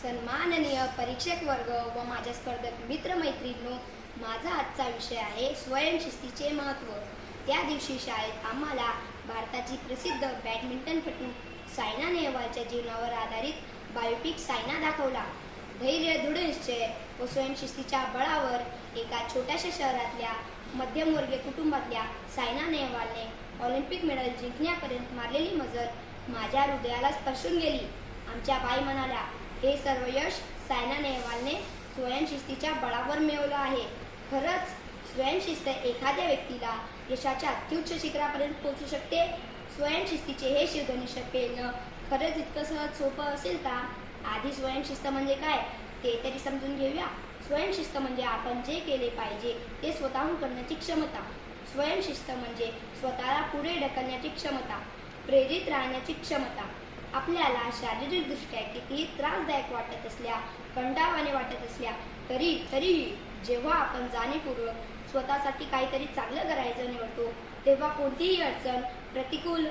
सन्माननीय परीक्षक वर्ग व माझ्या स्पर्धक मित्रमैत्रिणींनो, माझा आजचा विषय आहे स्वयंशिस्तीचे महत्त्व. त्या दिवशी शाळेत आम्हाला भारताची प्रसिद्ध बॅडमिंटनपटू सायना नेहवालच्या जीवनावर आधारित बायोपिक सायना दाखवला. धैर्य, दृढनिश्चय व स्वयंशिस्तीच्या बळावर एका छोट्याशा शहरातल्या मध्यमवर्गीय कुटुंबातल्या सायना नेहवालने ऑलिम्पिक मेडल जिंकण्यापर्यंत मारलेली मजल माझ्या हृदयाला स्पर्शून गेली. आमच्या बाई म्हणाल्या, हे सर्व यश सायना नेहवालने स्वयंशिस्तीच्या बळावर मिळवलं आहे. खरंच स्वयंशिस्त एखाद्या व्यक्तीला यशाच्या अत्युच्च शिखरापर्यंत पोहोचू शकते. स्वयंशिस्तीचे हे शिवधनुष्य पेलणं खरंच इतकं सहज सोपं असेल का? आधी स्वयंशिस्त म्हणजे काय ते तरी समजून घेऊया. स्वयंशिस्त म्हणजे आपण जे केले पाहिजे ते स्वतःहून करण्याची क्षमता. स्वयंशिस्त म्हणजे स्वतःला पुढे ढकलण्याची क्षमता, प्रेरित राहण्याची क्षमता. आपल्याला शारीरिकदृष्ट्या कितीही त्रासदायक वाटत असल्या, कंटाळवाणे वाटत असल्या तरीही जेव्हा आपण जाणीवपूर्वक स्वतःसाठी काहीतरी चांगलं करायचं निवडतो, तेव्हा कोणतीही अडचण, प्रतिकूल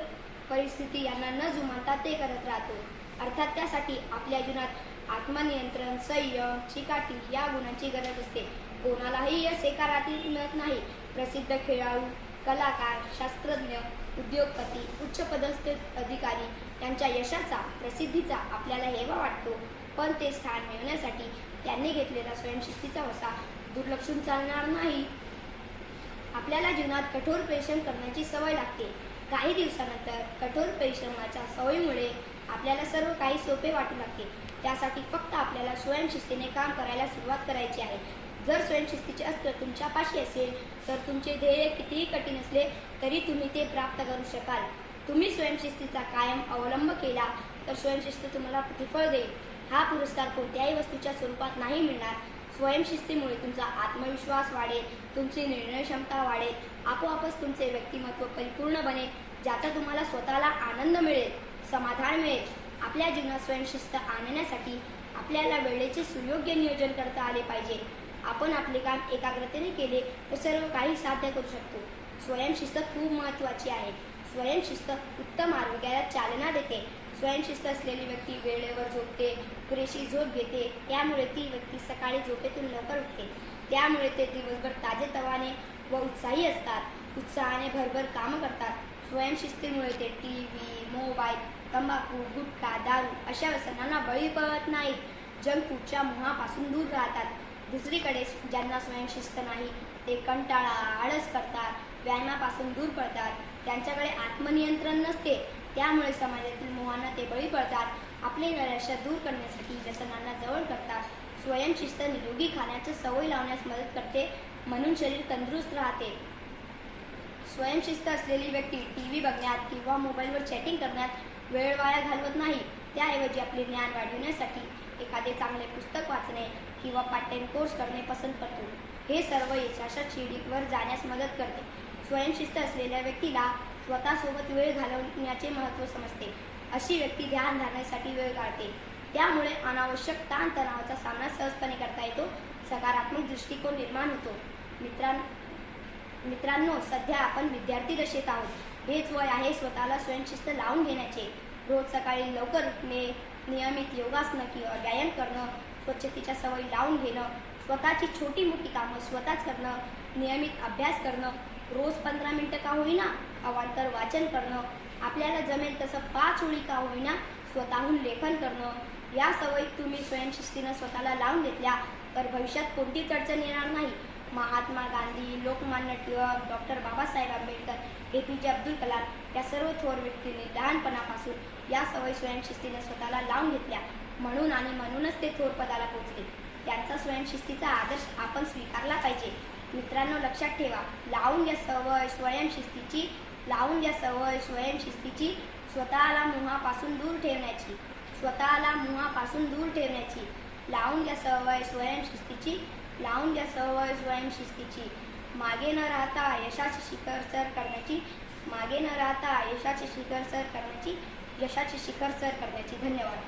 परिस्थिती यांना न जुमानता ते करत राहतो. अर्थात त्यासाठी आपल्या जीवनात आत्मनियंत्रण, संयम, चिकाटी या गुणांची गरज असते. कोणालाही यश एका रात्रीत मिळत नाही. प्रसिद्ध खेळाडू, कलाकार, शास्त्रज्ञ, उद्योगपती, उच्चपदस्थ अधिकारी यांच्या यशाचा, प्रसिद्धीचा आपल्याला हेवा वाटतो. पण ते स्थान मिळवण्यासाठी त्यांनी घेतलेला स्वयंशिस्तीचा वसा दुर्लक्षून चालणार नाही. आपल्याला जीवनात कठोर परिश्रम करण्याची सवय लागते. काही दिवसानंतर कठोर परिश्रमाच्या सवयीमुळे आपल्याला सर्व काही सोपे वाटू लागते. त्यासाठी फक्त आपल्याला स्वयंशिस्तीने काम करायला सुरुवात करायची आहे. जर स्वयंशिस्तीचे अस्त्र तुमच्यापाशी असेल तर तुमचे ध्येय कितीही कठीण असले तरी तुम्ही ते प्राप्त करू शकाल. तुम्ही स्वयंशिस्तीचा कायम अवलंब केला तर स्वयंशिस्त तुम्हाला प्रतिफळ देईल. हा पुरस्कार कोणत्याही वस्तूच्या स्वरूपात नाही मिळणार. स्वयंशिस्तीमुळे तुमचा आत्मविश्वास वाढेल, तुमची निर्णय क्षमता वाढेल, आपोआपच तुमचे व्यक्तिमत्व परिपूर्ण बनेल, ज्याचा तुम्हाला स्वतःला आनंद मिळेल, समाधान मिळेल. आपल्या जीवनात स्वयंशिस्त आणण्यासाठी आपल्याला वेळेचे सुयोग्य नियोजन करता आले पाहिजे. आपण आपले काम एकाग्रतेने केले तर सर्व काही साध्य करू शकतो. स्वयंशिस्त खूप महत्त्वाची आहे. स्वयंशिस्त उत्तम आरोग्याला चालना देते. स्वयंशिस्त असलेली व्यक्ती वेळेवर झोपते, पुरेशी झोप घेते. त्यामुळे ती व्यक्ती सकाळी झोपेतून लवकर उठते. त्यामुळे ते दिवसभर ताजेतवाने व उत्साही असतात. उत्साहाने भरभर कामं करतात. स्वयंशिस्तीमुळे ते TV, मोबाईल, तंबाखू, गुटखा, दारू अशा व्यसनांना बळी पडत नाहीत. जंक फूडच्या मोहापासून दूर राहतात. दुसरीकडे ज्यांना स्वयंशिस्त नाही ते कंटाळा, आळस करतात, व्यायामापासून दूर पडतात. त्यांच्याकडे आत्मनियंत्रण नसते. त्यामुळे समाजातील मोहांना ते बळी पडतात. आपली नैराश्य दूर करण्यासाठी व्यसनांना जवळ करतात. स्वयंशिस्त निरोगी खाण्याची सवय लावण्यास मदत करते, म्हणून शरीर तंदुरुस्त राहते. स्वयंशिस्त असलेली व्यक्ती TV बघण्यात किंवा मोबाईलवर चॅटिंग करण्यात वेळ वाया घालवत नाही. त्याऐवजी आपले ज्ञान वाढविण्यासाठी एखादे चांगले पुस्तक वाचणे किंवा पार्ट टाइम कोर्स करणे पसंत करतो. हे सर्व यशाच्या शिडीवर जाण्यास मदत करते. स्वयंशिस्त असलेल्या व्यक्तीला स्वतःसोबत वेळ घालवण्याचे महत्त्व समजते. अशी व्यक्ती ध्यान धारण्यासाठी वेळ काढते. त्यामुळे अनावश्यक ताणतणावाचा सामना सहजपणे करता येतो. सकारात्मक दृष्टिकोन निर्माण होतो. मित्रांनो, सध्या आपण विद्यार्थी दशेत आहोत. हेच वय आहे स्वतःला स्वयंशिस्त लावून घेण्याचे. रोज सकाळी लवकर उठणे, नियमित योगासनं किंवा व्यायाम करणं, स्वच्छतेच्या सवयी लावून घेणं, स्वतःची छोटी मोठी कामं स्वतःच करणं, नियमित अभ्यास करणं, रोज 15 मिनिटं का होईना अवांतर वाचन करणं, आपल्याला जमेल तसं 5 ओळी का होईना स्वतःहून लेखन करणं, या सवयी तुम्ही स्वयंशिस्तीनं स्वतःला लावून घेतल्या तर भविष्यात कोणतीच अडचण येणार नाही. महात्मा गांधी, लोकमान्य टिळक, डॉक्टर बाबासाहेब आंबेडकर, APJ अब्दुल कलाम या सर्व थोर व्यक्तींनी लहानपणापासून या सवयी स्वयंशिस्तीने स्वतःला लावून घेतल्या. म्हणूनच ते थोर पदाला पोहोचले. त्यांचा स्वयंशिस्तीचा आदर्श आपण स्वीकारला पाहिजे. मित्रांनो, लक्षात ठेवा, लावून घ्या सवय स्वयंशिस्तीची. स्वतःला मोहापासून दूर ठेवण्याची. लावून घ्या सवय स्वयंशिस्तीची. मागे न राहता यशाचे शिखर सर करण्याची. धन्यवाद.